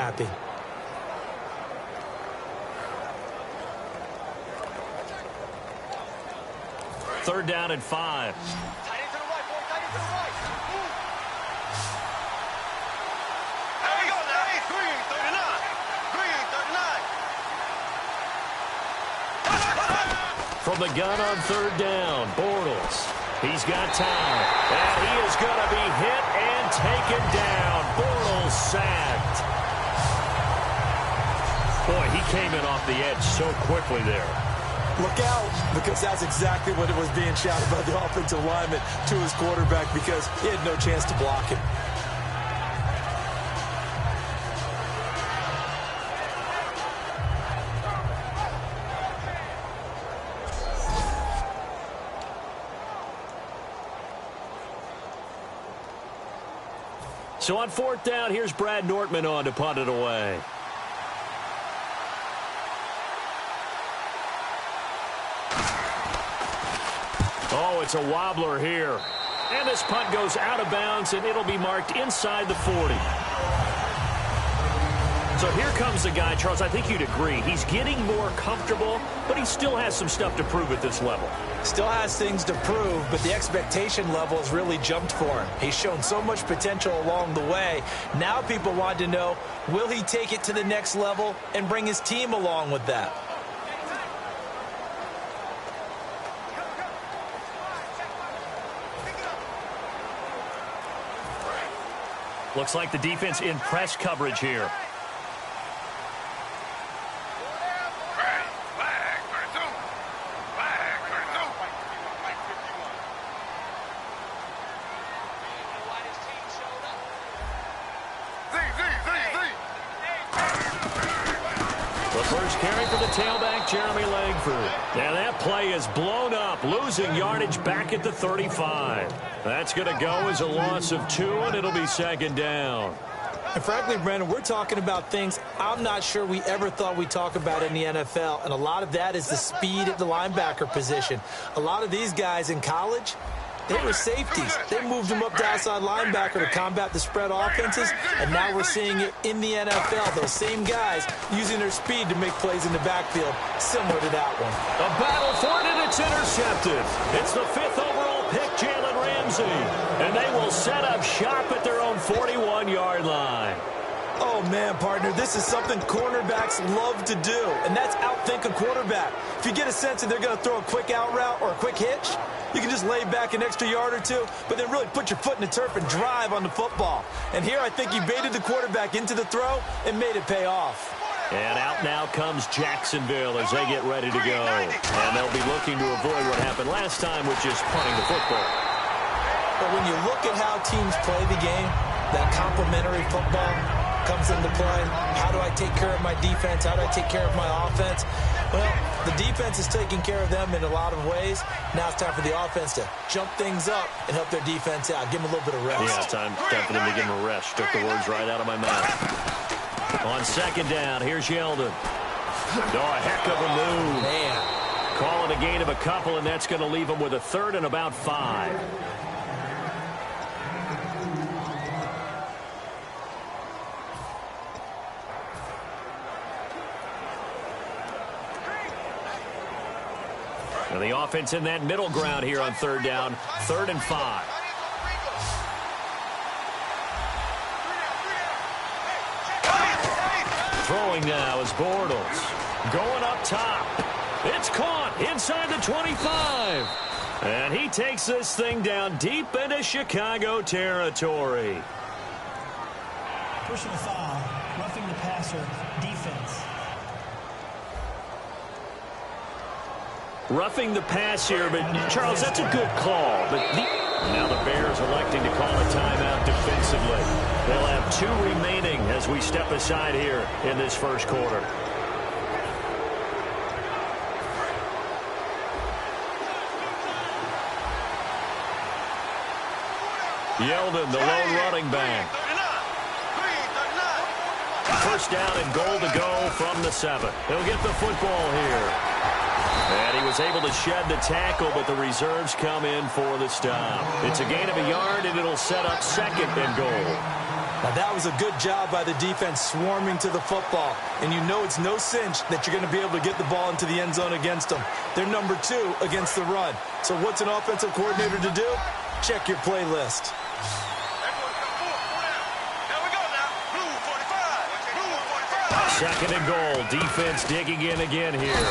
happy. Third down and 5. Tight end to the right, boy. Tight end to the right. There we go now. 3 39. From the gun on third down, Bortles. He's got time. And he is going to be hit and taken down. Bortles sacked. Boy, he came in off the edge so quickly there. Look out, because that's exactly what it was being shouted by the offensive lineman to his quarterback, because he had no chance to block him. So on fourth down, here's Brad Nortman on to punt it away. Oh, it's a wobbler here. And this punt goes out of bounds, and it'll be marked inside the 40. So here comes the guy, Charles, I think you'd agree. He's getting more comfortable, but he still has some stuff to prove at this level. Still has things to prove, but the expectation level has really jumped for him. He's shown so much potential along the way. Now people want to know, will he take it to the next level and bring his team along with that? Looks like the defense in press coverage here. First carry for the tailback, Jeremy Langford. And that play is blown up, losing yardage back at the 35. That's going to go as a loss of 2, and it'll be second down. And frankly, Brandon, we're talking about things I'm not sure we ever thought we'd talk about in the NFL, and a lot of that is the speed at the linebacker position. A lot of these guys in college, they were safeties. They moved them up to outside linebacker to combat the spread offenses, and now we're seeing it in the NFL. Those same guys using their speed to make plays in the backfield, similar to that one. A battle for it, and it's intercepted. It's the 5th overall pick, Jalen Ramsey. And they will set up shop at their own 41-yard line. Oh, man, partner, this is something cornerbacks love to do, and that's outthink a quarterback. If you get a sense that they're going to throw a quick out route or a quick hitch, you can just lay back an extra yard or two, but then really put your foot in the turf and drive on the football. And here I think he baited the quarterback into the throw and made it pay off. And out now comes Jacksonville as they get ready to go. And they'll be looking to avoid what happened last time, which is punting the football. But when you look at how teams play the game, that complementary football comes into play. How do I take care of my defense? How do I take care of my offense? Well, the defense is taking care of them in a lot of ways. Now it's time for the offense to jump things up and help their defense out. Give them a little bit of rest. Yeah, it's time for them to give them a rest. Took the words right out of my mouth. On second down, here's Yeldon. Oh, a heck of a move. Man. Calling a gain of a couple, and that's going to leave them with a third and about 5. And the offense in that middle ground here on third down, 3rd and 5. Throwing now is Bortles. Going up top. It's caught inside the 25. And he takes this thing down deep into Chicago territory. Personal foul, roughing the passer, defense. Roughing the pass here, but Charles, that's a good call. But now the Bears electing to call a timeout defensively. They'll have 2 remaining as we step aside here in this first quarter. Yeldon, the lone running back. First down and goal to go from the 7. He'll get the football here. And he was able to shed the tackle, but the reserves come in for the stop. It's a gain of a yard, and it'll set up 2nd and goal. Now, that was a good job by the defense swarming to the football. And you know it's no cinch that you're going to be able to get the ball into the end zone against them. They're number 2 against the run. So what's an offensive coordinator to do? Check your playlist. Second and goal. Defense digging in again here.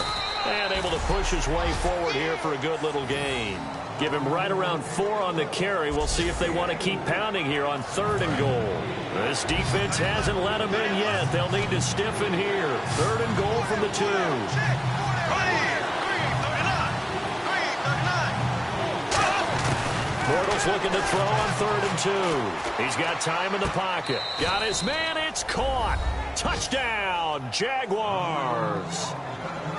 And able to push his way forward here for a good little gain. Give him right around 4 on the carry. We'll see if they want to keep pounding here on 3rd and goal. This defense hasn't let them in yet. They'll need to stiffen here. 3rd and goal from the 2. Bortles looking to throw on 3rd and 2. He's got time in the pocket. Got his man. It's caught. Touchdown, Jaguars.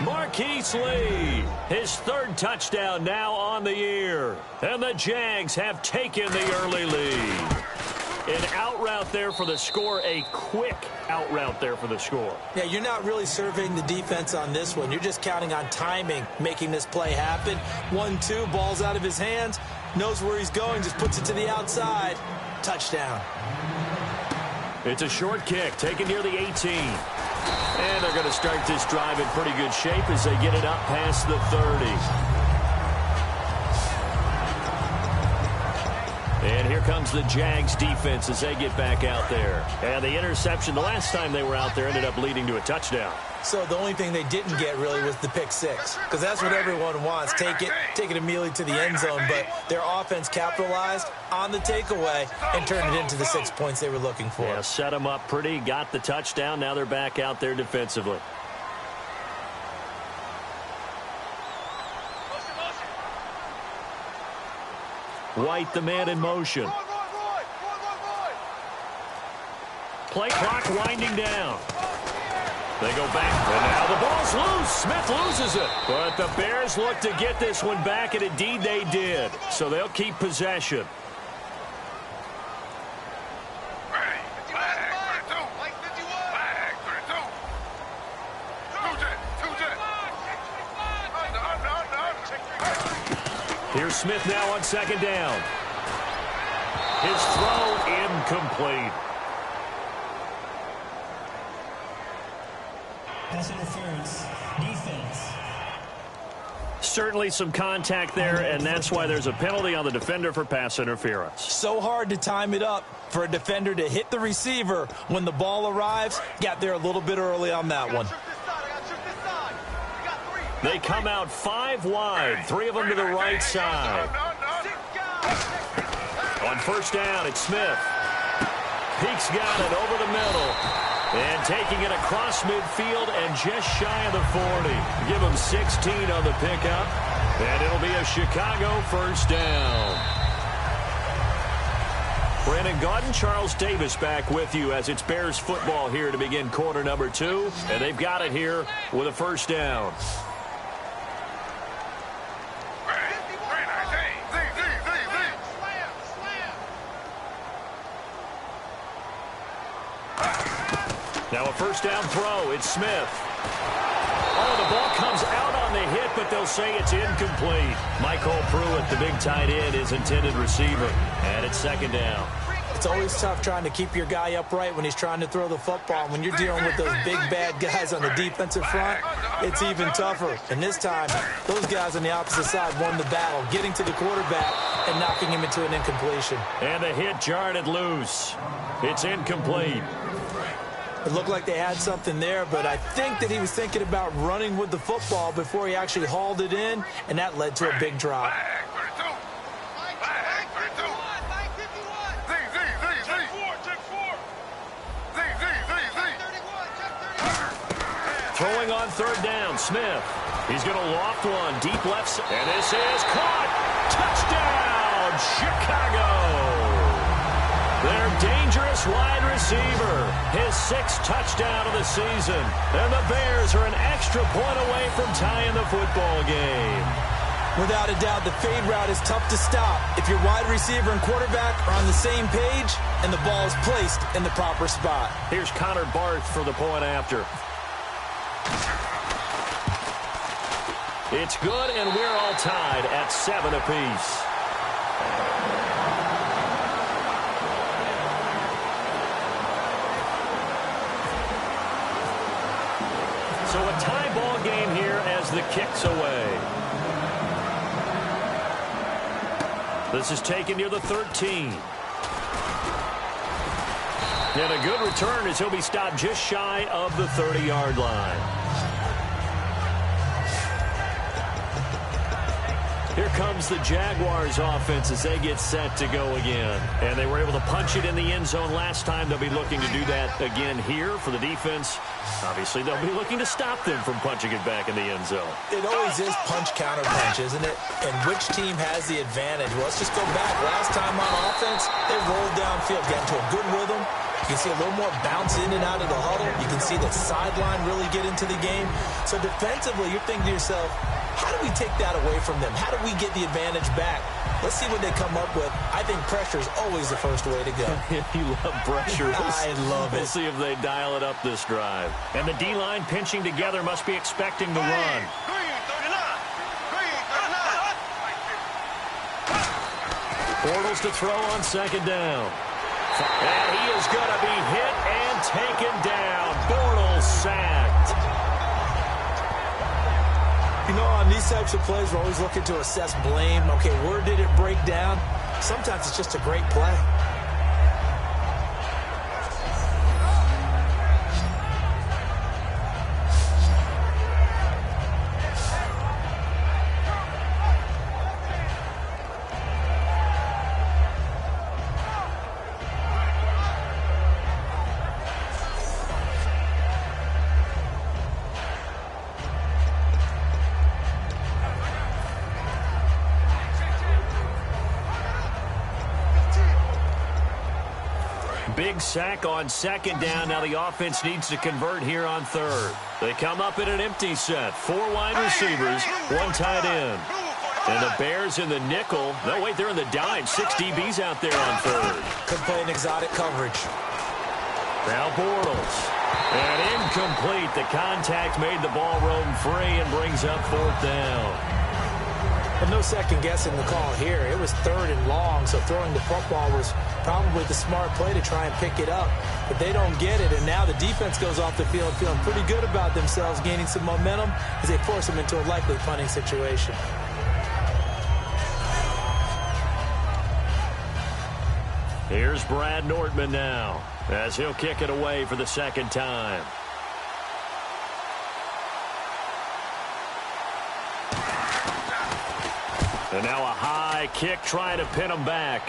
Marquise Lee, his 3rd touchdown now on the year. And the Jags have taken the early lead. An out route there for the score, a quick out route there for the score. Yeah, you're not really surveying the defense on this one. You're just counting on timing, making this play happen. 1-2, ball's out of his hands, knows where he's going, just puts it to the outside. Touchdown. It's a short kick, taken near the 18. And they're going to start this drive in pretty good shape as they get it up past the 30. And here comes the Jags defense as they get back out there. And the interception the last time they were out there ended up leading to a touchdown. So the only thing they didn't get really was the pick 6, because that's what everyone wants. Take it immediately to the end zone. But their offense capitalized on the takeaway and turned it into the 6 points they were looking for. Yeah, set them up pretty, got the touchdown. Now they're back out there defensively. White, the man in motion. Play clock winding down. They go back, and now the ball's loose. Smith loses it. But the Bears look to get this one back, and indeed they did. So they'll keep possession. Here's Smith now on 2nd down. His throw incomplete. Pass interference. Defense. Certainly some contact there, and that's why there's a penalty on the defender for pass interference. So hard to time it up for a defender to hit the receiver when the ball arrives. Got there a little bit early on that one. They come out 5 wide, 3 of them to the right side. On 1st down, it's Smith. Peaks got it over the middle. And taking it across midfield and just shy of the 40. Give him 16 on the pickup. And it'll be a Chicago 1st down. Brandon Gaudin, Charles Davis back with you as it's Bears football here to begin quarter number 2. And they've got it here with a 1st down. Now a 1st down throw. It's Smith. Oh, the ball comes out on the hit, but they'll say it's incomplete. Michael Pruitt, the big tight end, is intended receiver. And it's 2nd down. It's always tough trying to keep your guy upright when he's trying to throw the football. When you're dealing with those big, bad guys on the defensive front, it's even tougher. And this time, those guys on the opposite side won the battle, getting to the quarterback and knocking him into an incompletion. And the hit jarred it loose. It's incomplete. It looked like they had something there, but I think that he was thinking about running with the football before he actually hauled it in, and that led to a big drop. Throwing on 3rd down, Smith. He's going to loft one, deep left, and this is caught. Touchdown, Chicago. Their dangerous wide receiver, his 6th touchdown of the season. And the Bears are an extra point away from tying the football game. Without a doubt, the fade route is tough to stop if your wide receiver and quarterback are on the same page and the ball is placed in the proper spot. Here's Connor Barth for the point after. It's good, and we're all tied at 7 apiece. So a tie ball game here as the kick's away. This is taken near the 13. And a good return as he'll be stopped just shy of the 30-yard line. Here comes the Jaguars offense as they get set to go again. And they were able to punch it in the end zone last time. They'll be looking to do that again here for the defense. Obviously, they'll be looking to stop them from punching it back in the end zone. It always is punch-counter-punch, isn't it? And which team has the advantage? Well, let's just go back. Last time on offense, they rolled downfield, got into a good rhythm. You can see a little more bounce in and out of the huddle. You can see the sideline really get into the game. So defensively, you're thinking to yourself, how do we take that away from them? How do we get the advantage back? Let's see what they come up with. I think pressure is always the first way to go. You love pressure. I love it. We'll see if they dial it up this drive. And the D-line pinching together must be expecting the run. Bortles to throw on second down. And he is going to be hit and taken down. Bortles sacked. You know, on these types of plays, we're always looking to assess blame. Okay, where did it break down? Sometimes it's just a great play. Big sack on second down. Now the offense needs to convert here on third. They come up in an empty set. 4 wide receivers, 1 tight end. And the Bears in the nickel. No, wait, they're in the dime. 6 DBs out there on third. Could play an exotic coverage. Now Bortles. And incomplete. The contact made the ball roam free and brings up 4th down. But no second guessing the call here. It was 3rd and long, so throwing the football was probably the smart play to try and pick it up. But they don't get it, and now the defense goes off the field feeling pretty good about themselves, gaining some momentum as they force them into a likely punting situation. Here's Brad Nortman now as he'll kick it away for the second time. And now a high kick trying to pin him back.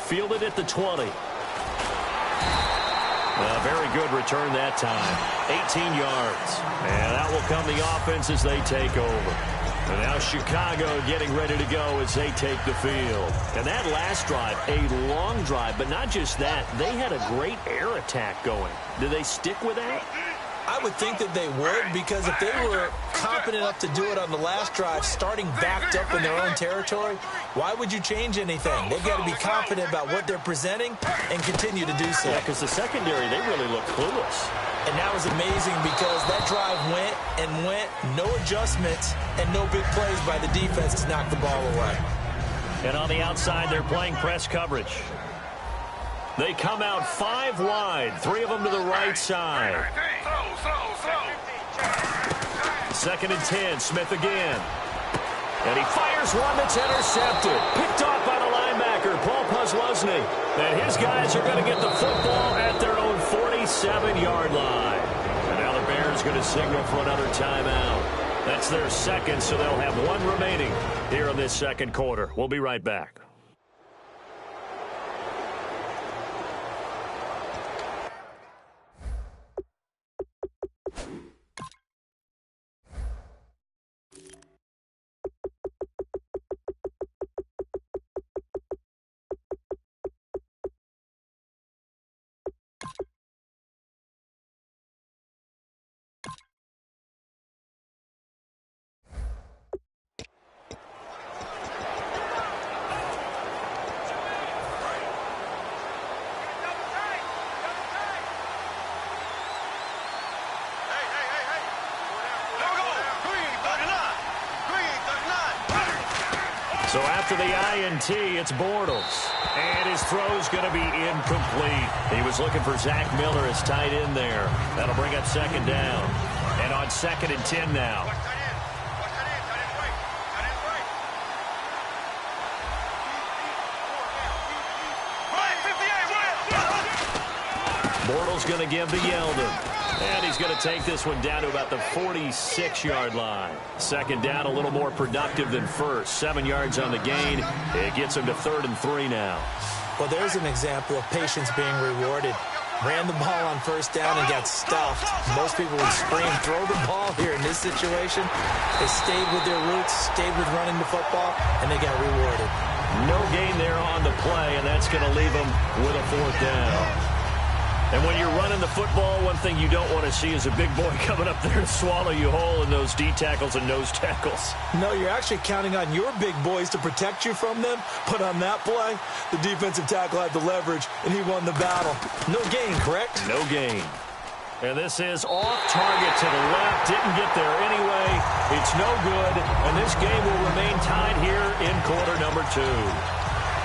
Fielded at the 20. A very good return that time. 18 yards. And that will come the offense as they take over. And now Chicago getting ready to go as they take the field. And that last drive, a long drive, but not just that. They had a great air attack going. Do they stick with that? I would think that they would, because if they were confident enough to do it on the last drive, starting backed up in their own territory, why would you change anything? They've got to be confident about what they're presenting and continue to do so. Yeah, because the secondary, they really look clueless. And that was amazing because that drive went and went, no adjustments, and no big plays by the defense to knock the ball away. And on the outside, they're playing press coverage. They come out 5 wide, 3 of them to the right side. 2nd and 10, Smith again. And he fires one that's intercepted. Picked off by the linebacker, Paul Posluszny. And his guys are going to get the football at their own 47-yard line. And now the Bears going to signal for another timeout. That's their second, so they'll have 1 remaining here in this second quarter. We'll be right back. So after the INT, it's Bortles. And his throw's going to be incomplete. He was looking for Zach Miller as tight end there. That'll bring up second down. And on 2nd and 10 now. Bortles going to give to Yeldon. And he's going to take this one down to about the 46-yard line. Second down, a little more productive than first. 7 yards on the gain. It gets him to 3rd and 3 now. Well, there's an example of patience being rewarded. Ran the ball on 1st down and got stuffed. Most people would scream, throw the ball here in this situation. They stayed with their roots, stayed with running the football, and they got rewarded. No gain there on the play, and that's going to leave them with a 4th down. And when you're running the football, one thing you don't want to see is a big boy coming up there and swallow you whole in those D tackles and nose tackles. No, you're actually counting on your big boys to protect you from them. But on that play, the defensive tackle had the leverage, and he won the battle. No gain, correct? No gain. And this is off target to the left. Didn't get there anyway. It's no good. And this game will remain tied here in quarter number 2.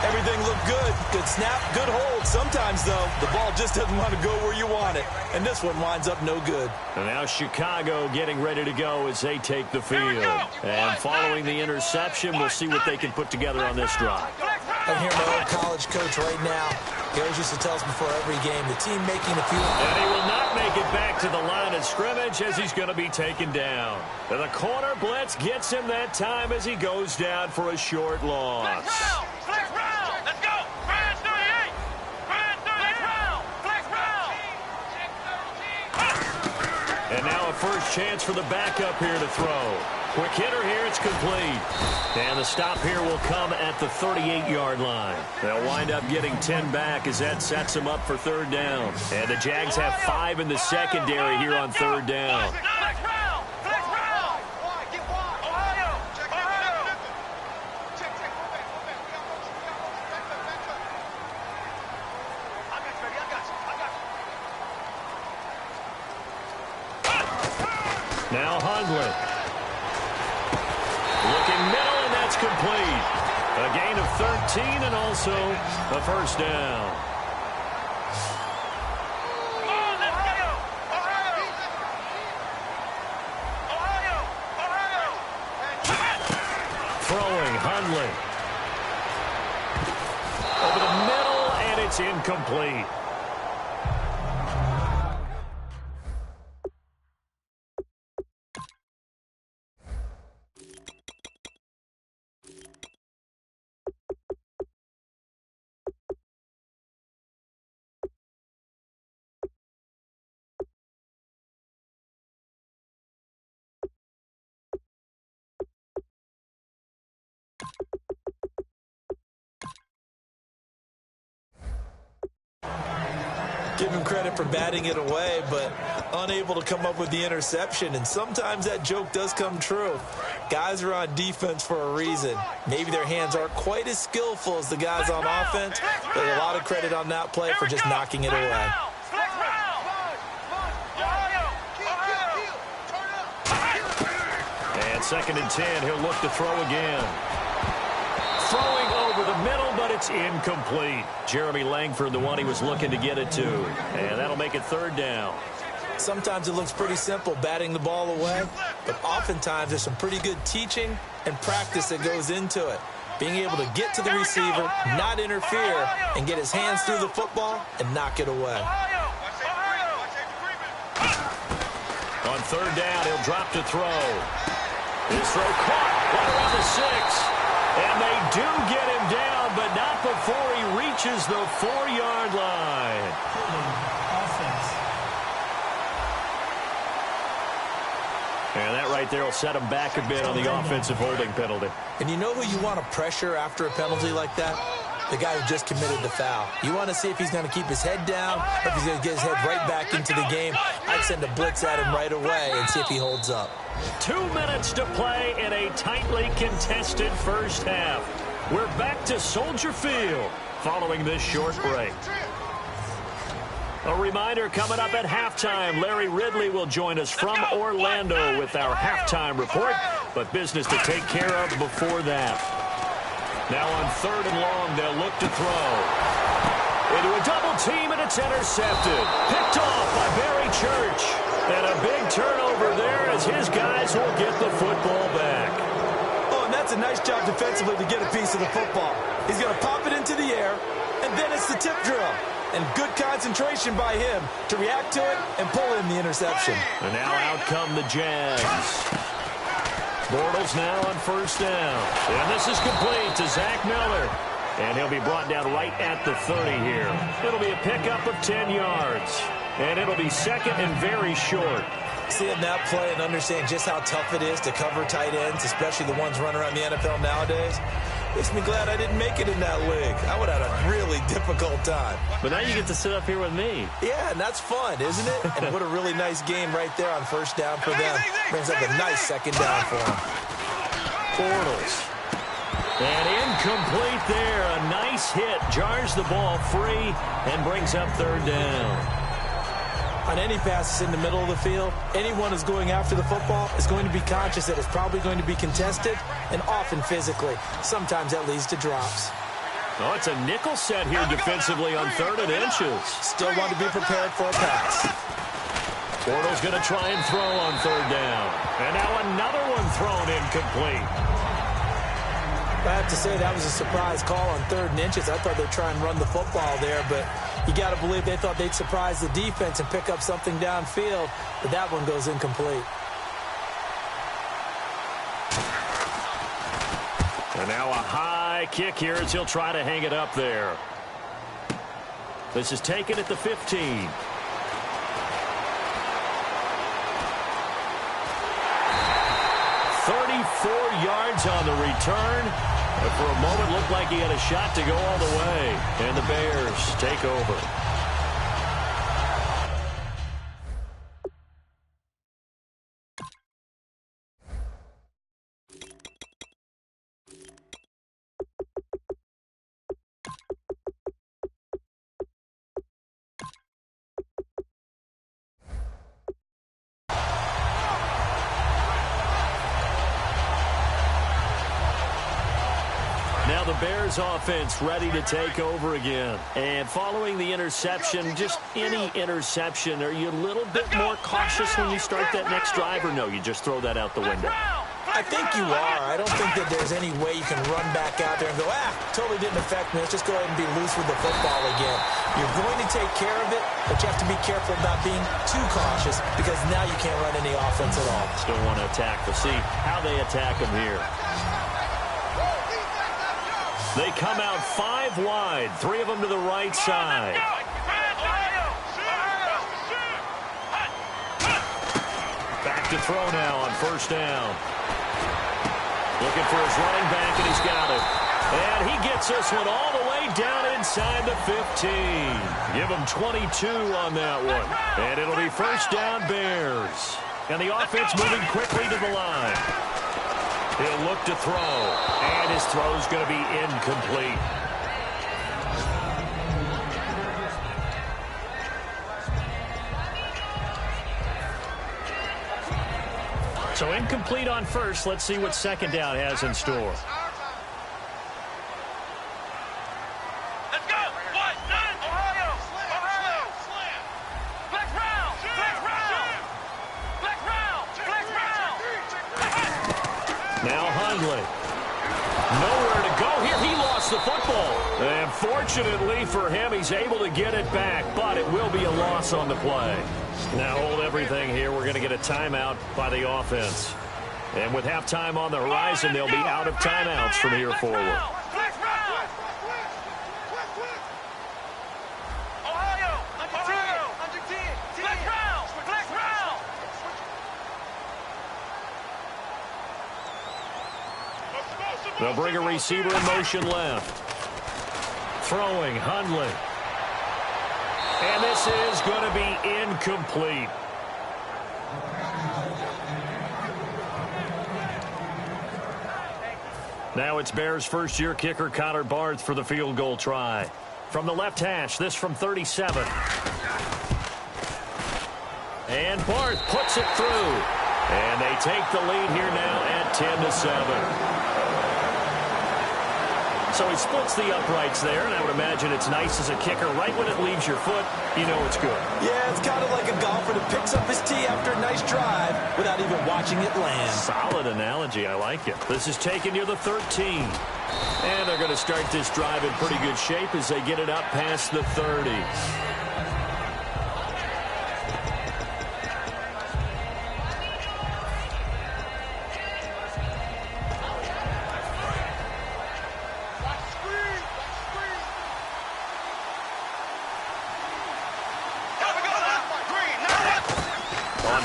Everything looked good. Good snap, good hold. Sometimes, though, the ball just doesn't want to go where you want it. And this one winds up no good. And now Chicago getting ready to go as they take the field. And following the interception, we'll see what they can put together on this drive. I'm hearing my old college coach right now. He always used to tell us before every game, the team making a few... And he will not make it back to the line of scrimmage as he's going to be taken down. And the corner blitz gets him that time as he goes down for a short loss. And now a first chance for the backup here to throw. Quick hitter here, it's complete. And the stop here will come at the 38-yard line. They'll wind up getting 10 back as that sets them up for 3rd down. And the Jags have 5 in the secondary here on 3rd down. Now Hundley. Looking middle, and that's complete. A gain of 13 and also a first down. Throwing Hundley. Over the middle, and it's incomplete. Give him credit for batting it away, but unable to come up with the interception. And sometimes that joke does come true. Guys are on defense for a reason. Maybe their hands aren't quite as skillful as the guys on offense, but a lot of credit on that play for just knocking it away. And 2nd and 10, he'll look to throw again. Throwing over the middle, but it's incomplete. Jeremy Langford, the one he was looking to get it to. And that'll make it 3rd down. Sometimes it looks pretty simple, batting the ball away, but oftentimes there's some pretty good teaching and practice that goes into it. Being able to get to the receiver, not interfere, and get his hands through the football and knock it away. On 3rd down, he'll drop to throw. His throw caught right around the 6. And they do get him down, but not before he reaches the 4-yard line. Offense. And that right there will set him back a bit on the offensive holding penalty. And you know who you want to pressure after a penalty like that? The guy who just committed the foul. You want to see if he's going to keep his head down or if he's going to get his head right back into the game. I'd send a blitz at him right away and see if he holds up. 2 minutes to play in a tightly contested first half. We're back to Soldier Field following this short break. A reminder coming up at halftime, Larry Ridley will join us from Orlando with our halftime report, but business to take care of before that. Now on 3rd and long, they'll look to throw. Into a double team, and it's intercepted. Picked off by Barry Church. And a big turnover there as his guys will get the football back. Oh, and that's a nice job defensively to get a piece of the football. He's going to pop it into the air, and then it's the tip drill. And good concentration by him to react to it and pull in the interception. And now out come the Jags. Bortles now on 1st down. And this is complete to Zach Miller. And he'll be brought down right at the 30 here. It'll be a pickup of 10 yards. And it'll be 2nd and very short. Seeing that play and understand just how tough it is to cover tight ends, especially the ones running around the NFL nowadays, makes me glad I didn't make it in that league. I would have had a really difficult time. But now you get to sit up here with me. Yeah, and that's fun, isn't it? And what a really nice game right there on 1st down for them. Brings up a nice 2nd down for them. Bortles. And incomplete there. A nice hit. Jars the ball free and brings up 3rd down. On any passes in the middle of the field, anyone who's going after the football is going to be conscious that it's probably going to be contested and often physically. Sometimes that leads to drops. Oh, it's a nickel set here defensively on 3rd and inches. Still want to be prepared for a pass. Bortles going to try and throw on 3rd down. And now another one thrown incomplete. I have to say that was a surprise call on 3rd and inches. I thought they'd try and run the football there, but you got to believe they thought they'd surprise the defense and pick up something downfield, but that one goes incomplete. And now a high kick here as he'll try to hang it up there. This is taken at the 15. 34 yards on the return. But for a moment, looked like he had a shot to go all the way. And the Bears take over. Now the Bears offense ready to take over again. And following the interception, just any interception, are you a little bit more cautious when you start that next drive, or no, you just throw that out the window? I think you are. I don't think that there's any way you can run back out there and go, totally didn't affect me. Let's just go ahead and be loose with the football again. You're going to take care of it, but you have to be careful about being too cautious because now you can't run any offense at all. Still want to attack. We'll see how they attack him here. They come out 5 wide, 3 of them to the right side. Back to throw now on 1st down. Looking for his running back, and he's got it. And he gets this one all the way down inside the 15. Give him 22 on that one. And it'll be 1st down Bears. And the offense moving quickly to the line. He'll look to throw, and his throw's going to be incomplete. So incomplete on 1st. Let's see what 2nd down has in store. Let's go. What? Ohio. Slam. Flex round. Now Hundley. Nowhere to go here. He lost the football. And fortunately for him, he's able to get it back, but it will be a loss on the play. Now hold everything here. We're going to get a timeout by the offense. And with halftime on the horizon, they'll be out of timeouts from here forward. They'll bring a receiver in motion left. Throwing, Hundley. And this is going to be incomplete. Now it's Bears' first-year kicker Connor Barth for the field goal try. From the left hash, this from 37. And Barth puts it through. And they take the lead here now at 10-7. So he splits the uprights there, and I would imagine it's nice as a kicker. Right when it leaves your foot, you know it's good. Yeah, it's kind of like a golfer that picks up his tee after a nice drive without even watching it land. Solid analogy. I like it. This is taken near the 13. And they're going to start this drive in pretty good shape as they get it up past the 30.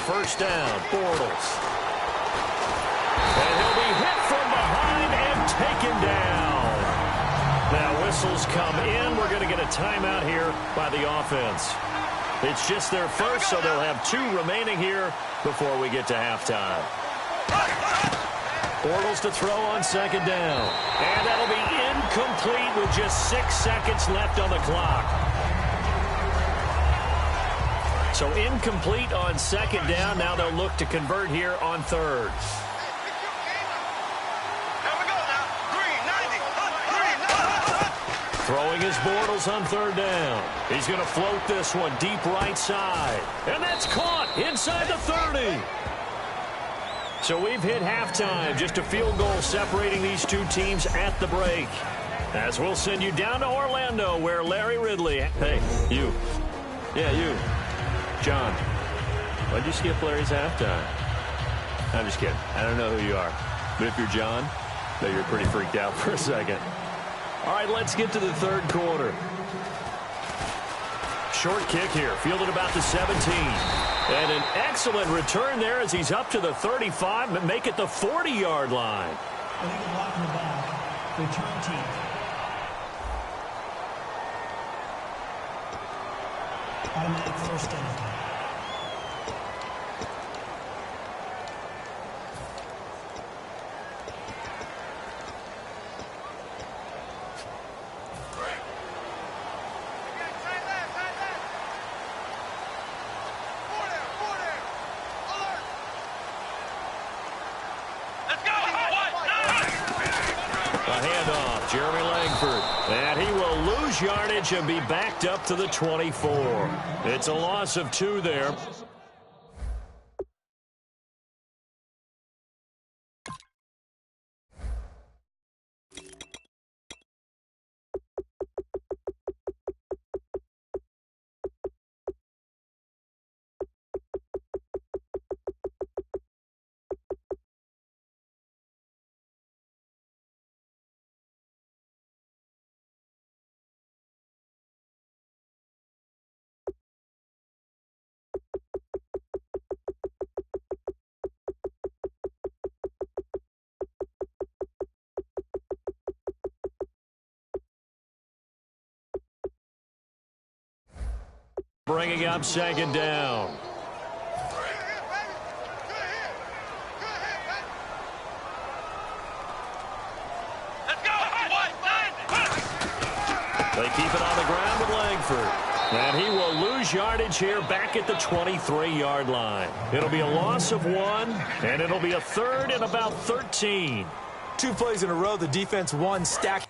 First down, Bortles. And he'll be hit from behind and taken down. Now whistles come in. We're going to get a timeout here by the offense. It's just their first, so they'll have 2 remaining here before we get to halftime. Bortles to throw on second down. And that'll be incomplete with just 6 seconds left on the clock. So incomplete on second down. Now they'll look to convert here on third. Throwing his Bortles on third down. He's going to float this one deep right side. And that's caught inside the 30. So we've hit halftime. Just a field goal separating these 2 teams at the break. As we'll send you down to Orlando where Larry Ridley. Hey, you. Yeah, you. John, why'd you skip Larry's halftime? I'm just kidding. I don't know who you are. But if you're John, then you're pretty freaked out for a second. All right, let's get to the third quarter. Short kick here, fielded about the 17. And an excellent return there as he's up to the 35, but make it the 40-yard line. Illegal block in the back. Return team. Automatic first down. Yardage and be backed up to the 24. It's a loss of 2 there. Bringing up second down. They keep it on the ground with Langford. And he will lose yardage here back at the 23-yard line. It'll be a loss of 1, and it'll be a third and about 13. 2 plays in a row, the defense won, stacked.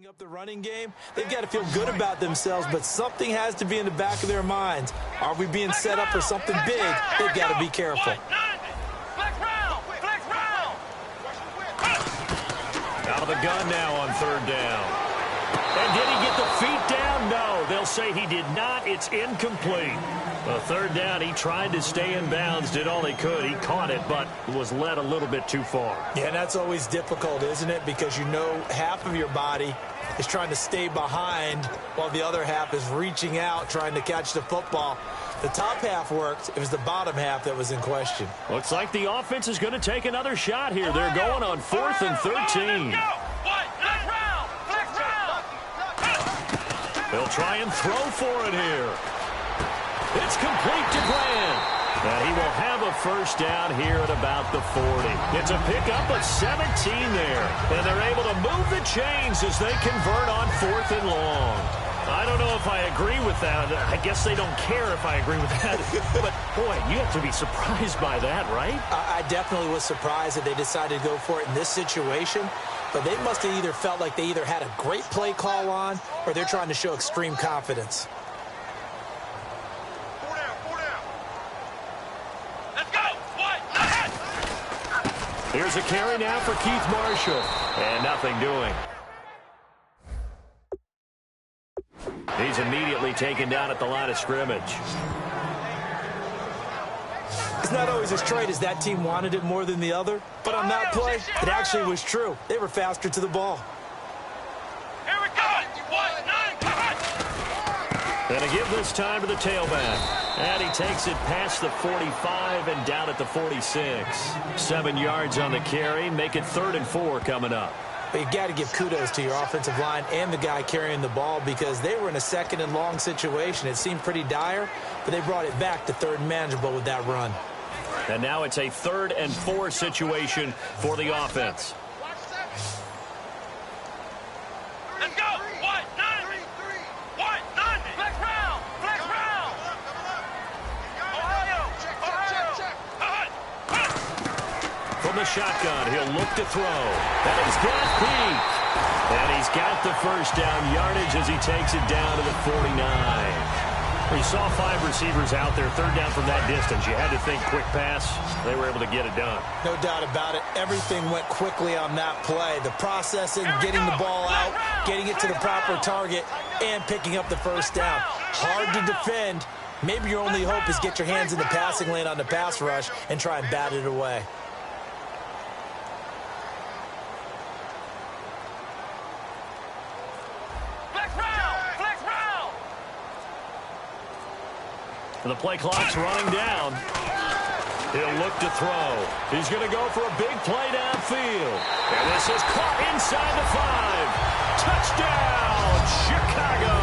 Up the running game, they've got to feel good about themselves, but something has to be in the back of their minds. Are we being set up for something big? They've got to be careful. Out of the gun now on third down. And did he get the feet down? No, they'll say he did not. It's incomplete. A third down, he tried to stay in bounds, did all he could. He caught it, but was led a little bit too far. Yeah, and that's always difficult, isn't it? Because you know half of your body is trying to stay behind while the other half is reaching out, trying to catch the football. The top half worked. It was the bottom half that was in question. Looks like the offense is going to take another shot here. They're going on 4th and 13. They'll try and throw for it here. It's complete to Grant. And he will have a first down here at about the 40. It's a pickup of 17 there. And they're able to move the chains as they convert on 4th and long. I don't know if I agree with that. I guess they don't care if I agree with that. But, boy, you have to be surprised by that, right? I definitely was surprised that they decided to go for it in this situation. But they must have either felt like they either had a great play call on or they're trying to show extreme confidence. Let's go. What? Here's a carry now for Keith Marshall. And nothing doing. He's immediately taken down at the line of scrimmage. It's not always as straight as that team wanted it more than the other, but on that play, it actually was true. They were faster to the ball. Here we go. What? 9. Gonna give this time to the tailback. And he takes it past the 45 and down at the 46. 7 yards on the carry. Make it 3rd and 4 coming up. But you got to give kudos to your offensive line and the guy carrying the ball because they were in a 2nd and long situation. It seemed pretty dire, but they brought it back to 3rd and manageable with that run. And now it's a 3rd and 4 situation for the offense. Let's go. What? 9. What? 9. Flex round. Flex round. Ohio. From the shotgun, he'll look to throw. And he's got Peak. And he's got the first down yardage as he takes it down to the 49. We saw 5 receivers out there, 3rd down from that distance. You had to think quick pass. They were able to get it done. No doubt about it. Everything went quickly on that play. The processing, getting the ball out, getting it to the proper target, and picking up the first down. Hard to defend. Maybe your only hope is get your hands in the passing lane on the pass rush and try and bat it away. The play clock's running down. He'll look to throw. He's going to go for a big play downfield. And this is caught inside the 5. Touchdown, Chicago.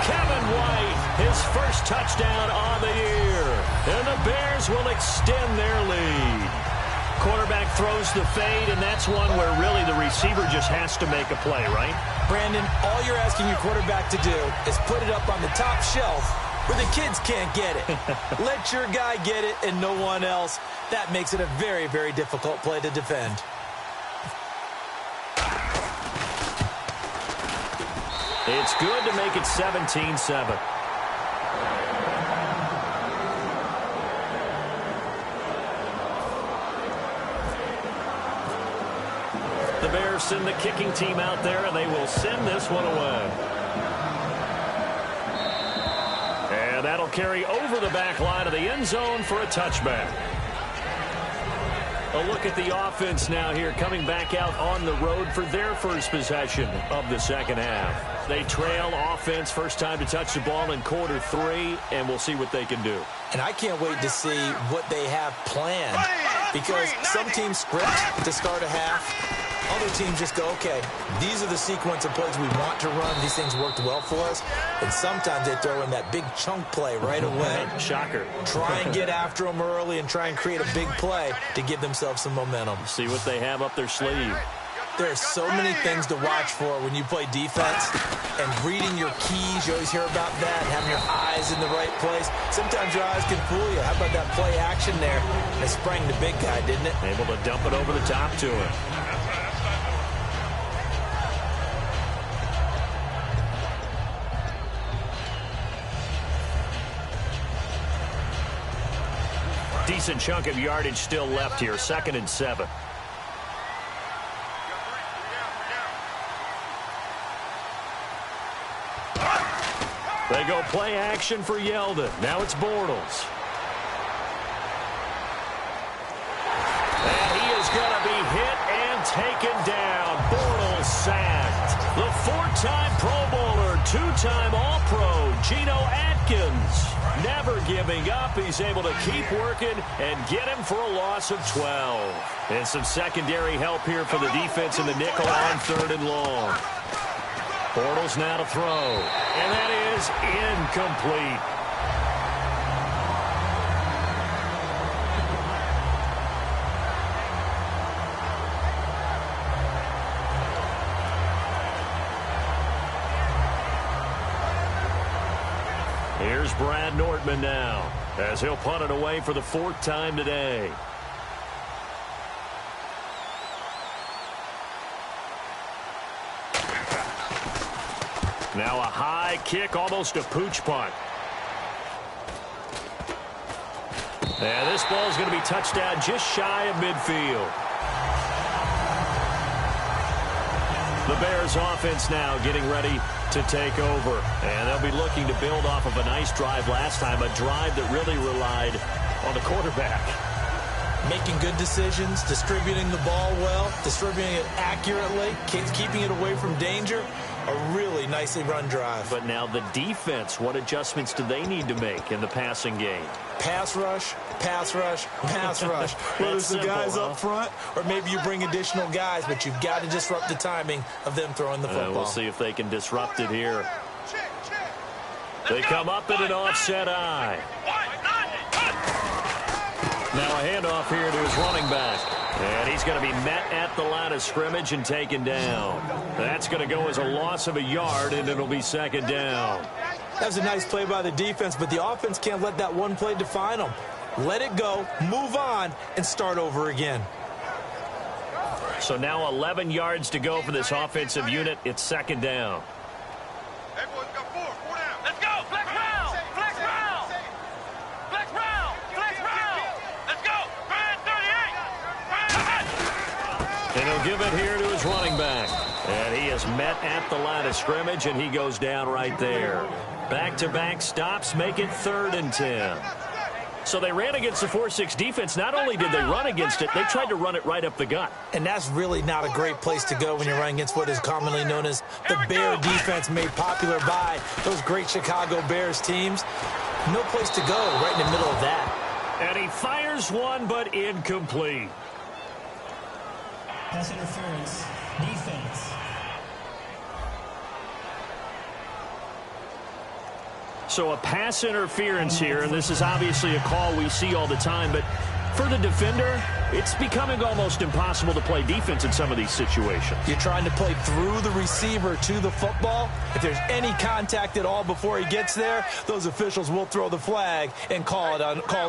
Kevin White, his first touchdown on the year. And the Bears will extend their lead. Quarterback throws the fade, and that's one where really the receiver just has to make a play, right? Brandon, all you're asking your quarterback to do is put it up on the top shelf where the kids can't get it. Let your guy get it and no one else. That makes it a very, very difficult play to defend. It's good to make it 17-7. The Bears send the kicking team out there, and they will send this one away. And that'll carry over the back line of the end zone for a touchback. A look at the offense now here, coming back out on the road for their first possession of the second half. They trail offense, first time to touch the ball in quarter 3, and we'll see what they can do. And I can't wait to see what they have planned, because some teams script to start a half. Other teams just go, okay, these are the sequence of plays we want to run. These things worked well for us. And sometimes they throw in that big chunk play right away. Shocker. Try and get after them early and try and create a big play to give themselves some momentum. See what they have up their sleeve. There are so many things to watch for when you play defense. And reading your keys, you always hear about that. And having your eyes in the right place. Sometimes your eyes can fool you. How about that play action there? They sprang the big guy, didn't it? Able to dump it over the top to him. Decent chunk of yardage still left here. 2nd and 7. They go play action for Yeldon. Now it's Bortles. And he is going to be hit and taken down. Bortles sacked. The 4-time Pro Bowler, 2-time All-Pro, Geno Atkins. Never giving up. He's able to keep working and get him for a loss of 12. And some secondary help here for the defense in the nickel on 3rd and long. Bortles now to throw. And that is incomplete. Here's Brad Nordman now, as he'll punt it away for the 4th time today. Now a high kick, almost a pooch punt. And this ball is going to be touched down just shy of midfield. The Bears offense now getting ready to take over. And they'll be looking to build off of a nice drive last time, a drive that really relied on the quarterback. Making good decisions, distributing the ball well, distributing it accurately, keeping it away from danger. A really nicely run drive. But now the defense, what adjustments do they need to make in the passing game? Pass rush, pass rush, pass rush. Whether it's the guys up front or maybe you bring additional guys, but you've got to disrupt the timing of them throwing the football. We'll see if they can disrupt it here. They come up in an offset eye. Now a handoff here to his running back. And he's going to be met at the line of scrimmage and taken down. That's going to go as a loss of a yard, and it'll be 2nd down. That was a nice play by the defense, but the offense can't let that one play define them. Let it go, move on, and start over again. So now 11 yards to go for this offensive unit. It's 2nd down. Hey, boys, got 4 down. Let's go. Flex round. Flex round. Flex round. Flex round. Let's go. Brand 38. And he'll give it here to his running back. And he is met at the line of scrimmage, and he goes down right there. Back-to-back stops make it 3rd and 10. So they ran against the 4-6 defense. Not only did they run against it, they tried to run it right up the gut. And that's really not a great place to go when you're running against what is commonly known as the Bear defense, made popular by those great Chicago Bears teams. No place to go right in the middle of that. And he fires one, but incomplete. Pass interference. Defense. So a pass interference here, and this is obviously a call we see all the time, but for the defender, it's becoming almost impossible to play defense in some of these situations. You're trying to play through the receiver to the football. If there's any contact at all before he gets there, those officials will throw the flag and call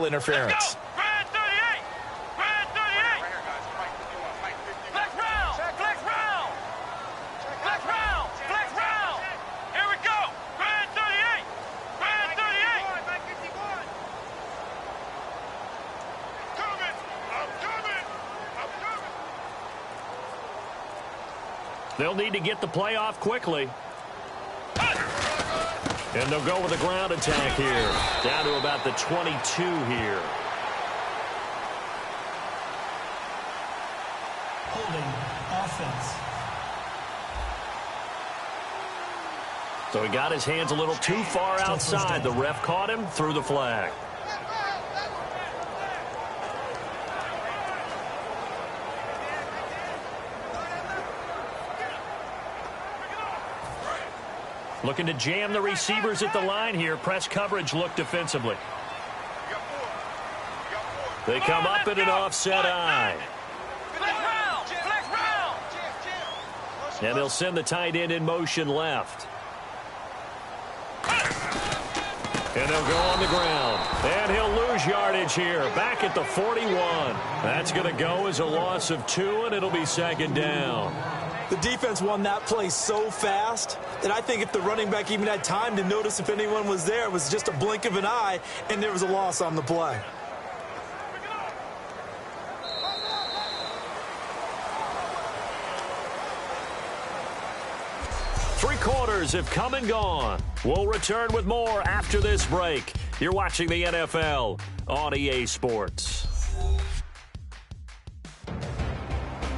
interference. Brand 38. Brand 38. Flex round. Flex round. Flex round. Flex round. Here we go. Brand 38. Brand 38. I'm coming. They'll need to get the play off quickly. And they'll go with a ground attack here. Down to about the 22 here. Holding. Offense. So he got his hands a little too far outside. The ref caught him, threw the flag. Looking to jam the receivers at the line here. Press coverage look defensively. They come up in an offset eye. Flex round. Flex round. And they'll send the tight end in motion left. And they'll go on the ground. And he'll lose yardage here. Back at the 41. That's going to go as a loss of 2, and it'll be 2nd down. The defense won that play so fast that I think if the running back even had time to notice if anyone was there, it was just a blink of an eye, and there was a loss on the play. Three quarters have come and gone. We'll return with more after this break. You're watching the NFL on EA Sports.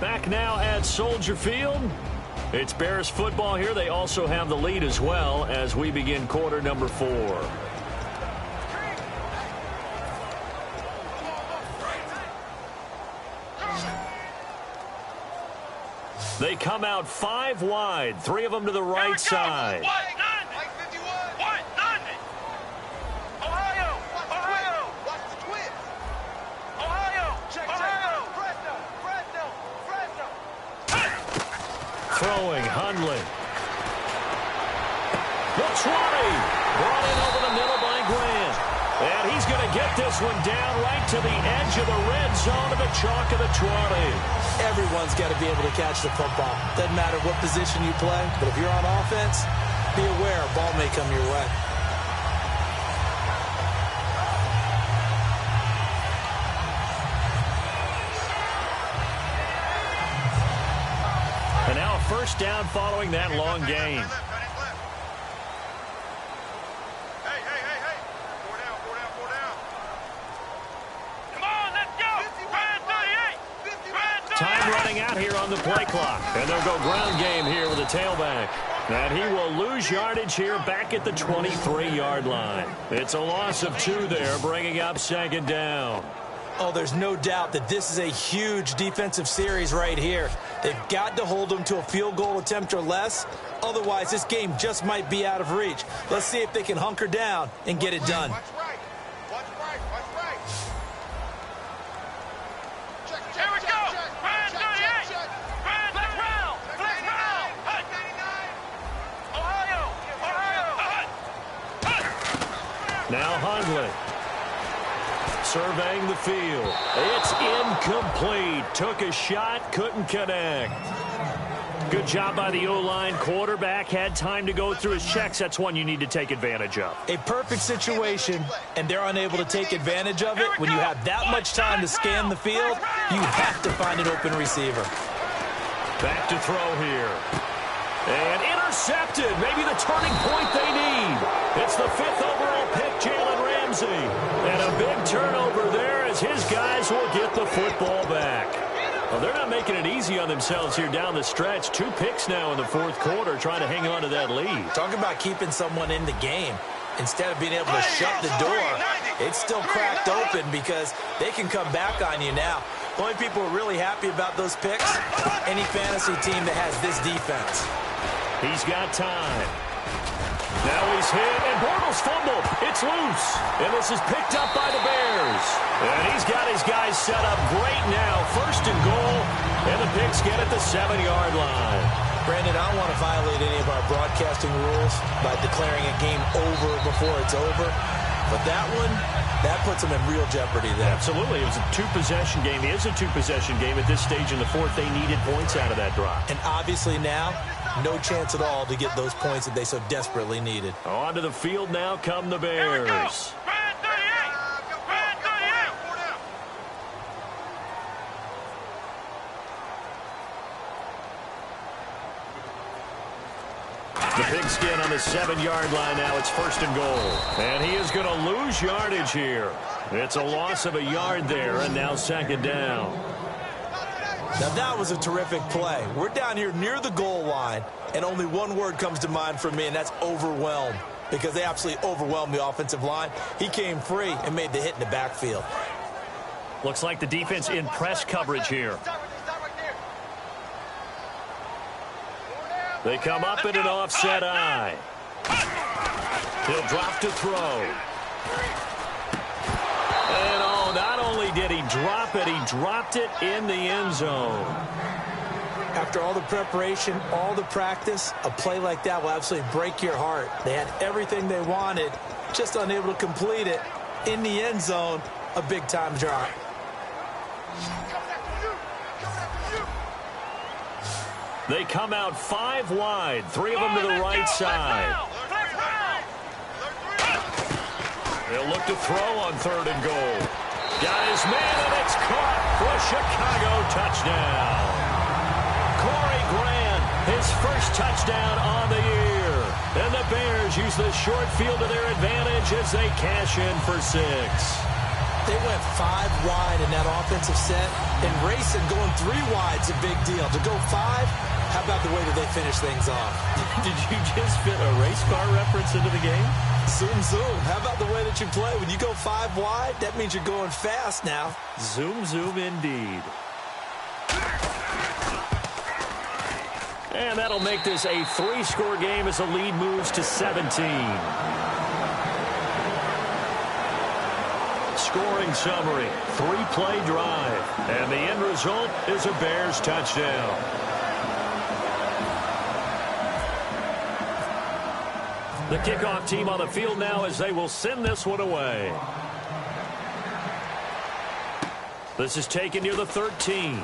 Back now at Soldier Field. It's Bears football here. They also have the lead as well as we begin quarter number 4. They come out 5 wide, 3 of them to the right side. Throwing, Hundley. The 20. Brought in over the middle by Grant. And he's going to get this one down right to the edge of the red zone of the chalk of the 20. Everyone's got to be able to catch the football. Doesn't matter what position you play, but if you're on offense, be aware a ball may come your way. And now a first down following that long gain. Time running out here on the play clock. And they'll go ground game here with a tailback. And he will lose yardage here back at the 23-yard line. It's a loss of 2 there, bringing up second down. Oh, there's no doubt that this is a huge defensive series right here. They've got to hold them to a field goal attempt or less. Otherwise, this game just might be out of reach. Let's see if they can hunker down and get it done. Now Hundley surveying the field. It's incomplete. Took a shot, couldn't connect. Good job by the O-line. Quarterback had time to go through his checks. That's one you need to take advantage of. A perfect situation, and they're unable to take advantage of it. When you have that much time to scan the field, you have to find an open receiver. Back to throw here. And intercepted. Maybe the turning point they need. It's the 5th overall pick, Jalen Ramsey. And a big turnover there as his guys will get the football back. Well, they're not making it easy on themselves here down the stretch. 2 picks now in the 4th quarter trying to hang on to that lead. Talk about keeping someone in the game. Instead of being able to shut the door, it's still cracked open because they can come back on you now. The only people who are really happy about those picks, any fantasy team that has this defense. He's got time. Now he's hit, and Bortles fumbled. It's loose, and this is picked up by the Bears. And he's got his guys set up great now. 1st and goal, and the Picks get at the 7-yard line. Brandon, I don't want to violate any of our broadcasting rules by declaring a game over before it's over. But that one, that puts them in real jeopardy there. Absolutely. It was a 2-possession game. It is a 2-possession game at this stage in the 4th. They needed points out of that drive. And obviously now, no chance at all to get those points that they so desperately needed. Onto the field now come the Bears. The Pigskin on the 7-yard line now. It's 1st and goal. And he is going to lose yardage here. It's a loss of a yard there, and now 2nd down. Now that was a terrific play. We're down here near the goal line, and only one word comes to mind for me, and that's overwhelmed, because they absolutely overwhelmed the offensive line. He came free and made the hit in the backfield. Looks like the defense in press coverage here. They come up in an offset eye. He'll drop to throw. And oh, not only did he drop it, he dropped it in the end zone. After all the preparation, all the practice, a play like that will absolutely break your heart. They had everything they wanted, just unable to complete it. In the end zone, a big-time drop. They come out 5 wide, 3 of them to the right side. They'll look to throw on 3rd and goal. Got his man, and it's caught for a Chicago touchdown. Corey Grant, his first touchdown on the year. And the Bears use the short field to their advantage as they cash in for 6. They went 5 wide in that offensive set, and racing going 3 wide's a big deal. To go 5, how about the way that they finish things off? Did you just fit a race car reference into the game? Zoom, zoom. How about the way that you play? When you go 5 wide, that means you're going fast now. Zoom, zoom indeed. And that'll make this a 3-score game as the lead moves to 17. Scoring summary, 3-play drive, and the end result is a Bears touchdown. The kickoff team on the field now as they will send this one away. This is taken near the 13.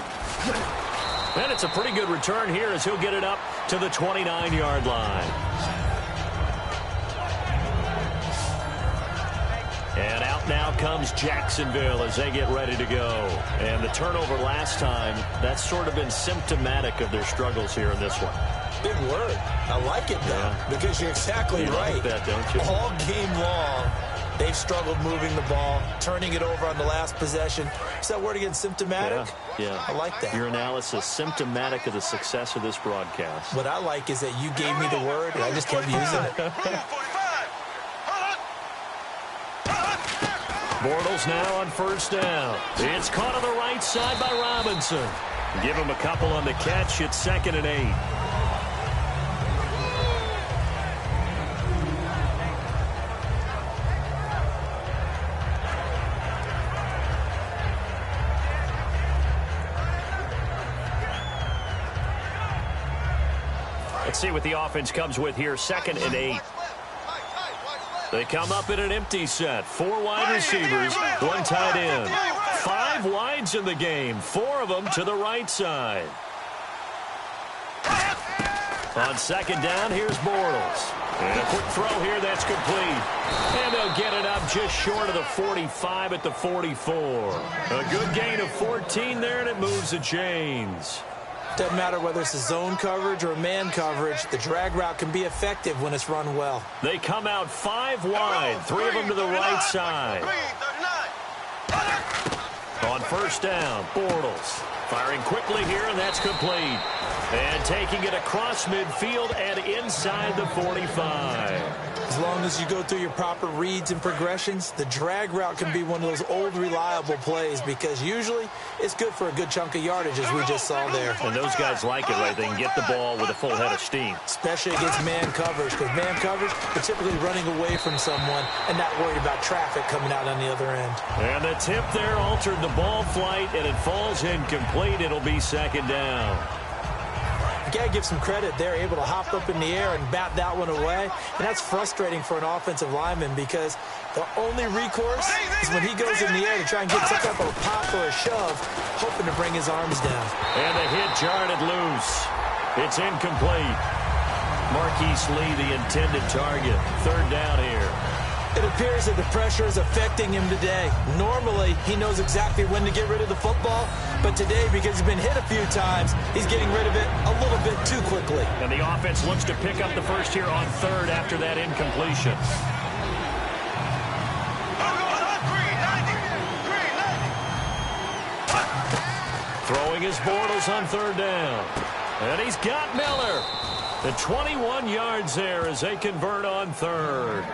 And it's a pretty good return here as he'll get it up to the 29-yard line. And out now comes Jacksonville as they get ready to go. And the turnover last time, that's sort of been symptomatic of their struggles here in this one. Big word. I like it, though, because you're exactly right. Like that, don't you? All game long, they've struggled moving the ball, turning it over on the last possession. Is that word again, symptomatic? Yeah. I like that. Your analysis, symptomatic of the success of this broadcast. What I like is that you gave me the word, and I just kept using it. Bortles now on first down. It's caught on the right side by Robinson. Give him a couple on the catch. It's 2nd and 8. Let's see what the offense comes with here. 2nd and 8. They come up in an empty set. 4 wide receivers, 1 tight end. 5 wides in the game. 4 of them to the right side. On 2nd down, here's Bortles. And a quick throw here, that's complete. And they'll get it up just short of the 45 at the 44. A good gain of 14 there, and it moves the chains. Doesn't matter whether it's a zone coverage or a man coverage, the drag route can be effective when it's run well. They come out 5 wide, 3 of them to the right side. On first down, Bortles firing quickly here, and that's complete. And taking it across midfield and inside the 45. As long as you go through your proper reads and progressions, the drag route can be one of those old reliable plays because usually it's good for a good chunk of yardage, as we just saw there. And those guys like it, right? They can get the ball with a full head of steam. Especially against man coverage, because man coverage, they're typically running away from someone and not worried about traffic coming out on the other end. And the tip there altered the ball flight, and it falls incomplete. It'll be 2nd down. You got to give some credit. They're able to hop up in the air and bat that one away. And that's frustrating for an offensive lineman because the only recourse is when he goes in the air to try and get some type of a pop or a shove, hoping to bring his arms down. And the hit jarred it loose. It's incomplete. Marquise Lee, the intended target. 3rd down here. It appears that the pressure is affecting him today. Normally, he knows exactly when to get rid of the football, but today, because he's been hit a few times, he's getting rid of it a little bit too quickly. And the offense looks to pick up the first here on 3rd after that incompletion. Throwing his Bortles on 3rd down. And he's got Miller. The 21 yards there as they convert on 3rd.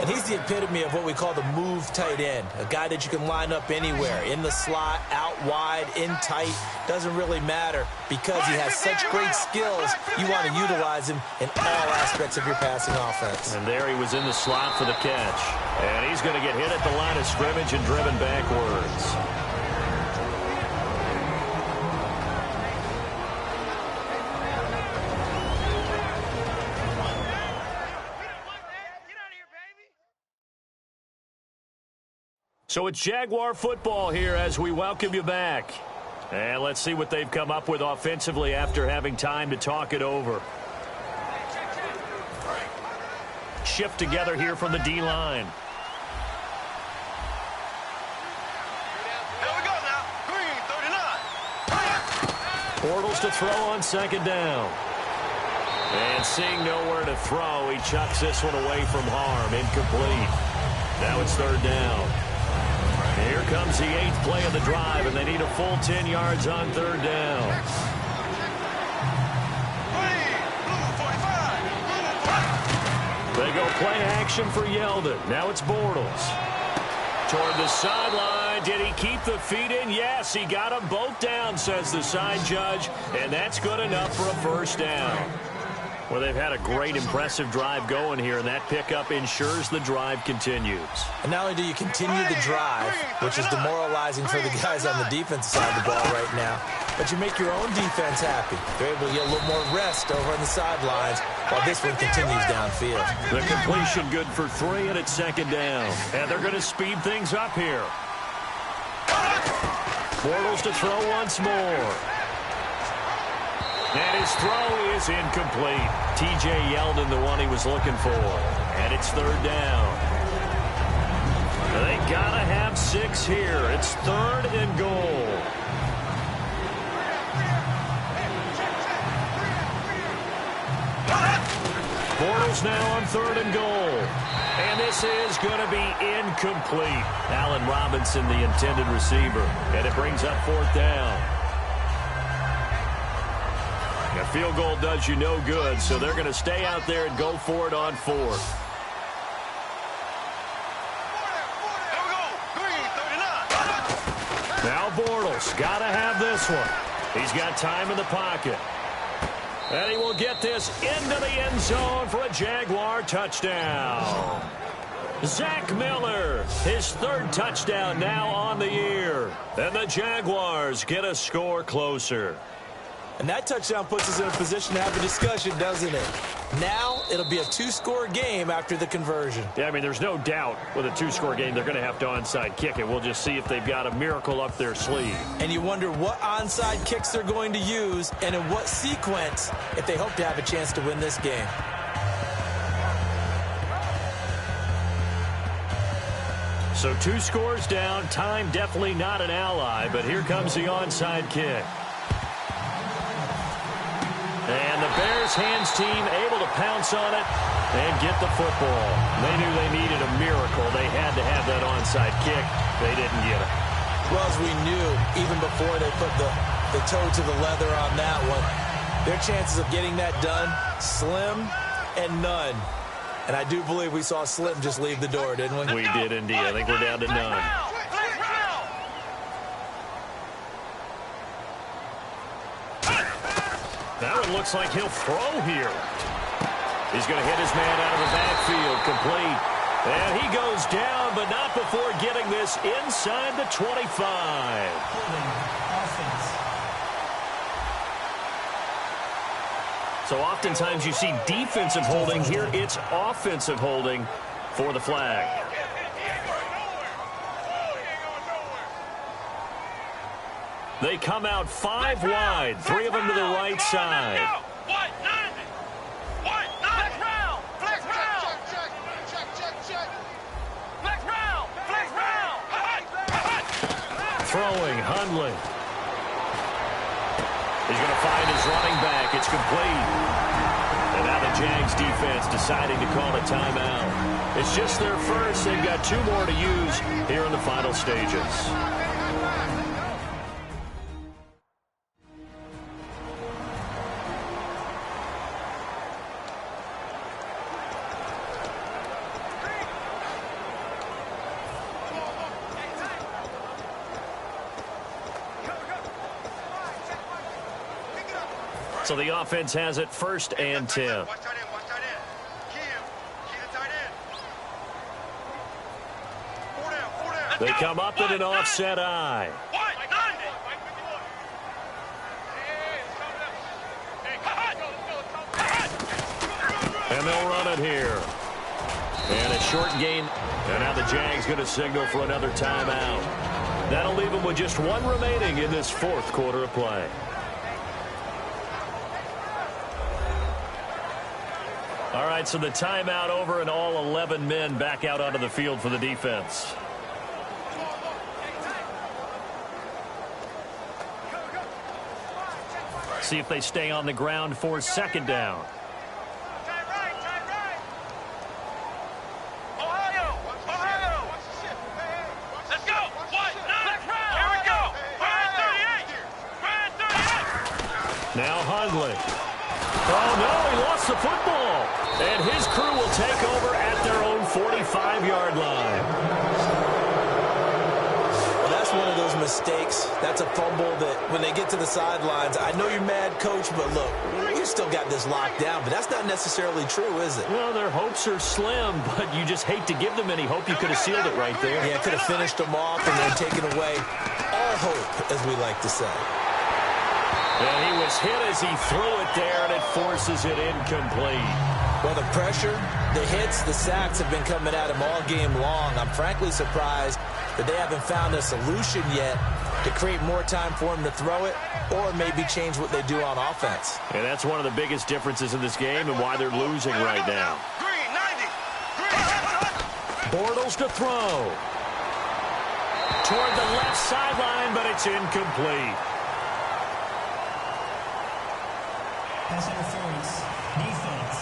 And he's the epitome of what we call the move tight end, a guy that you can line up anywhere, in the slot, out wide, in tight, doesn't really matter because he has such great skills. You want to utilize him in all aspects of your passing offense. And there he was in the slot for the catch. And he's going to get hit at the line of scrimmage and driven backwards. So it's Jaguar football here as we welcome you back. And let's see what they've come up with offensively after having time to talk it over. Shift together here from the D-line. There we go now. Green, 39. Bortles to throw on 2nd down. And seeing nowhere to throw, he chucks this one away from harm. Incomplete. Now it's 3rd down. Here comes the 8th play of the drive, and they need a full 10 yards on 3rd down. They go play action for Yeldon. Now it's Bortles. Toward the sideline. Did he keep the feet in? Yes, he got them both down, says the side judge, and that's good enough for a 1st down. Well, they've had a great, impressive drive going here, and that pickup ensures the drive continues. And not only do you continue the drive, which is demoralizing for the guys on the defensive side of the ball right now, but you make your own defense happy. They're able to get a little more rest over on the sidelines while this one continues downfield. The completion good for 3, and it's second down. And they're going to speed things up here. Bortles to throw once more. And his throw is incomplete. T.J. Yeldon, the one he was looking for. And it's third down. They gotta have 6 here. It's third and goal. Bortles now on third and goal. And this is going to be incomplete. Allen Robinson, the intended receiver. And it brings up fourth down. A field goal does you no good, so they're going to stay out there and go for it on fourth. Now Bortles, got to have this one. He's got time in the pocket. And he will get this into the end zone for a Jaguar touchdown. Zach Miller, his third touchdown now on the year. And the Jaguars get a score closer. And that touchdown puts us in a position to have a discussion, doesn't it? Now it'll be a 2-score game after the conversion. Yeah, I mean, there's no doubt with a 2-score game they're going to have to onside kick it. We'll just see if they've got a miracle up their sleeve. And you wonder what onside kicks they're going to use and in what sequence if they hope to have a chance to win this game. So 2 scores down. Time definitely not an ally, but here comes the onside kick. And the Bears hands team able to pounce on it and get the football. They knew they needed a miracle. They had to have that onside kick. They didn't get it. Well, as we knew, even before they put the toe to the leather on that one, their chances of getting that done, slim and none. And I do believe we saw Slim just leave the door, didn't we? We did indeed. I think we're down to none. That one looks like he'll throw here. He's going to hit his man out of the backfield, complete. And he goes down, but not before getting this inside the 25. Holding. Offense. So oftentimes you see defensive holding. Here it's offensive holding for the flag. They come out 5 wide, 3 of them to the right side. Throwing, Hundley. He's going to find his running back. It's complete. And now the Jags defense deciding to call a timeout. It's just their first. They've got 2 more to use here in the final stages. So the offense has it first and 10. They come up in an offset eye. And they'll run it here. And a short gain. And now the Jags going to signal for another timeout. That'll leave them with just 1 remaining in this 4th quarter of play. All right, so the timeout over and all 11 men back out onto the field for the defense. See if they stay on the ground for second down. Now Hundley. Oh, no, he lost the football. And his crew will take over at their own 45-yard line. Well, that's one of those mistakes. That's a fumble that when they get to the sidelines, I know you're mad, Coach, but look, we've still got this locked down. But that's not necessarily true, is it? Well, their hopes are slim, but you just hate to give them any hope. You could have sealed it right there. Yeah, could have finished them off and then taken away all hope, as we like to say. And he was hit as he threw it there, and it forces it incomplete. Well, the pressure, the hits, the sacks have been coming at him all game long. I'm frankly surprised that they haven't found a solution yet to create more time for him to throw it or maybe change what they do on offense. And that's one of the biggest differences in this game and why they're losing right now. Green, 90. Bortles to throw. Toward the left sideline, but it's incomplete. Pass interference. Defense.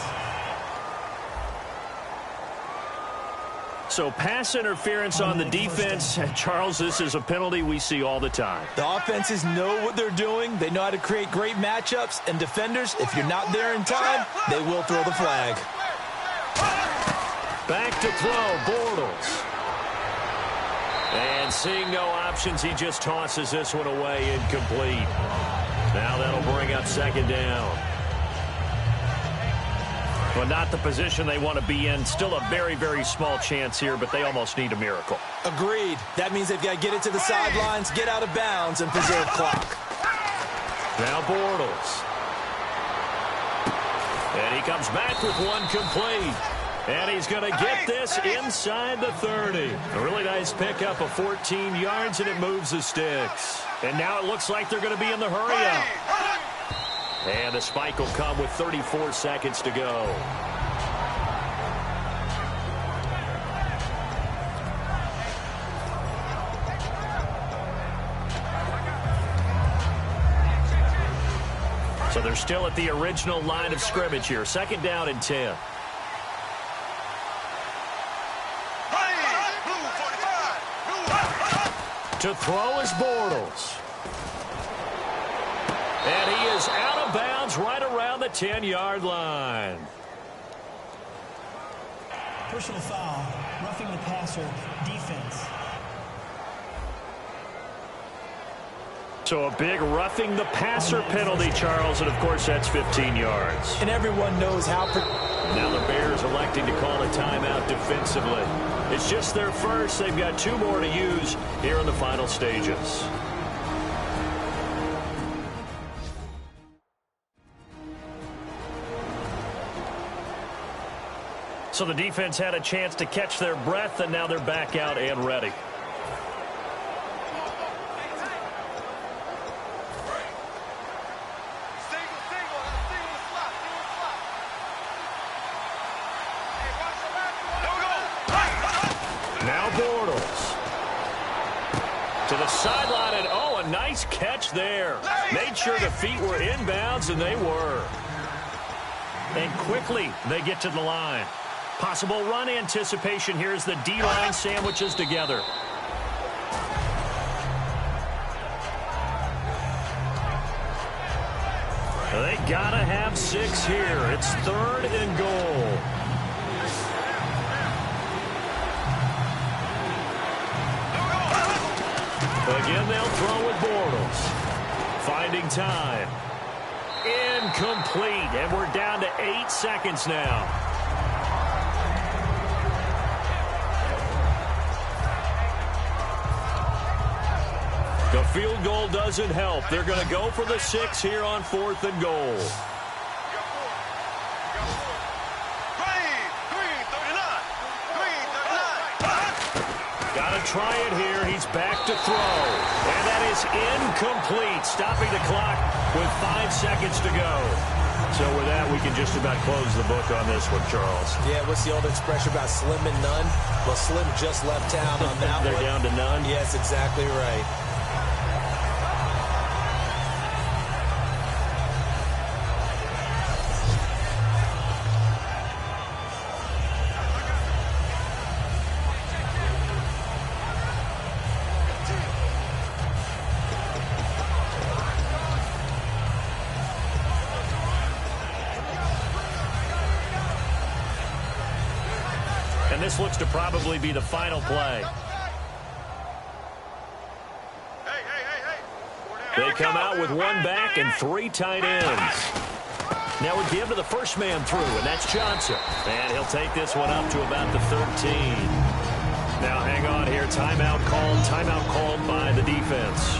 So pass interference on the defense. Charles, this is a penalty we see all the time. The offenses know what they're doing. They know how to create great matchups. And defenders, if you're not there in time, they will throw the flag. Back to throw, Bortles. And seeing no options, he just tosses this one away, incomplete. Now that'll bring up second down. Well, not the position they want to be in. Still a very, very small chance here, but they almost need a miracle. Agreed. That means they've got to get it to the sidelines, get out of bounds, and preserve clock. Now Bortles. And he comes back with one complete. And he's going to get this inside the 30. A really nice pickup of 14 yards, and it moves the sticks. And now it looks like they're going to be in the hurry-up. And the spike will come with 34 seconds to go. So they're still at the original line of scrimmage here. Second down and 10. To throw is Bortles. And he is out of bounds right around the 10-yard line. Personal foul. Roughing the passer. Defense. So a big roughing the passer penalty, Charles, and of course that's 15 yards. And everyone knows how... Now the Bears electing to call a timeout defensively. It's just their first. They've got two more to use here in the final stages. So the defense had a chance to catch their breath, and now they're back out and ready. Now Bortles. To the sideline, and oh, a nice catch there. Made sure the feet were inbounds, and they were. And quickly, they get to the line. Possible run anticipation here as the D-line sandwiches together. They gotta have 6 here. It's 3rd and goal. Again, they'll throw with Bortles. Finding time. Incomplete, and we're down to 8 seconds now. The field goal doesn't help. They're going to go for the 6 here on 4th and goal. Got to try it here. He's back to throw. And that is incomplete, stopping the clock with 5 seconds to go. So with that, we can just about close the book on this one, Charles. Yeah, what's the old expression about slim and none? Well, Slim just left town on that They're one. down to none? Yes, exactly right. And this looks to probably be the final play. They come out with 1 back and 3 tight ends. Now we give to the first man through, and that's Johnson. And he'll take this one up to about the 13. Now hang on here. Timeout called by the defense.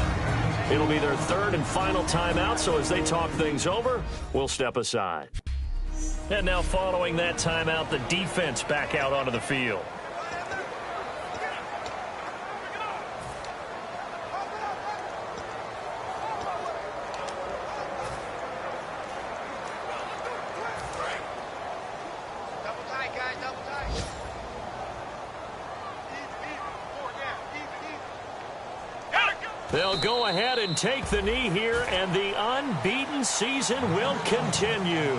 It'll be their third and final timeout, so as they talk things over, we'll step aside. And now following that timeout, the defense back out onto the field. They'll go ahead and take the knee here, and the unbeaten season will continue.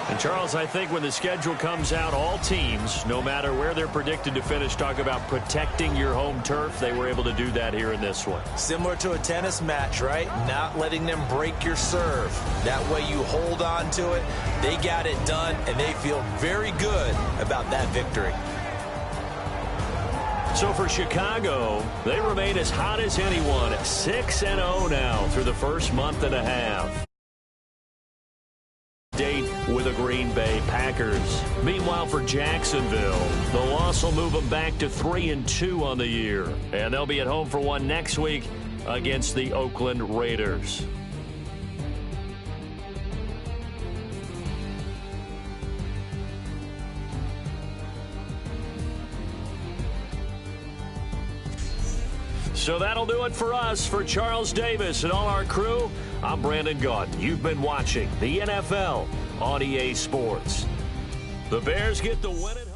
And, Charles, I think when the schedule comes out, all teams, no matter where they're predicted to finish, talk about protecting your home turf. They were able to do that here in this one. Similar to a tennis match, right? Not letting them break your serve. That way you hold on to it. They got it done, and they feel very good about that victory. So for Chicago, they remain as hot as anyone at 6-0 now through the first month and a half. Date with the Green Bay Packers. Meanwhile, for Jacksonville, the loss will move them back to 3-2 on the year. And they'll be at home for one next week against the Oakland Raiders. So that'll do it for us. For Charles Davis and all our crew, I'm Brandon Gaudin. You've been watching the NFL on EA Sports. The Bears get the win.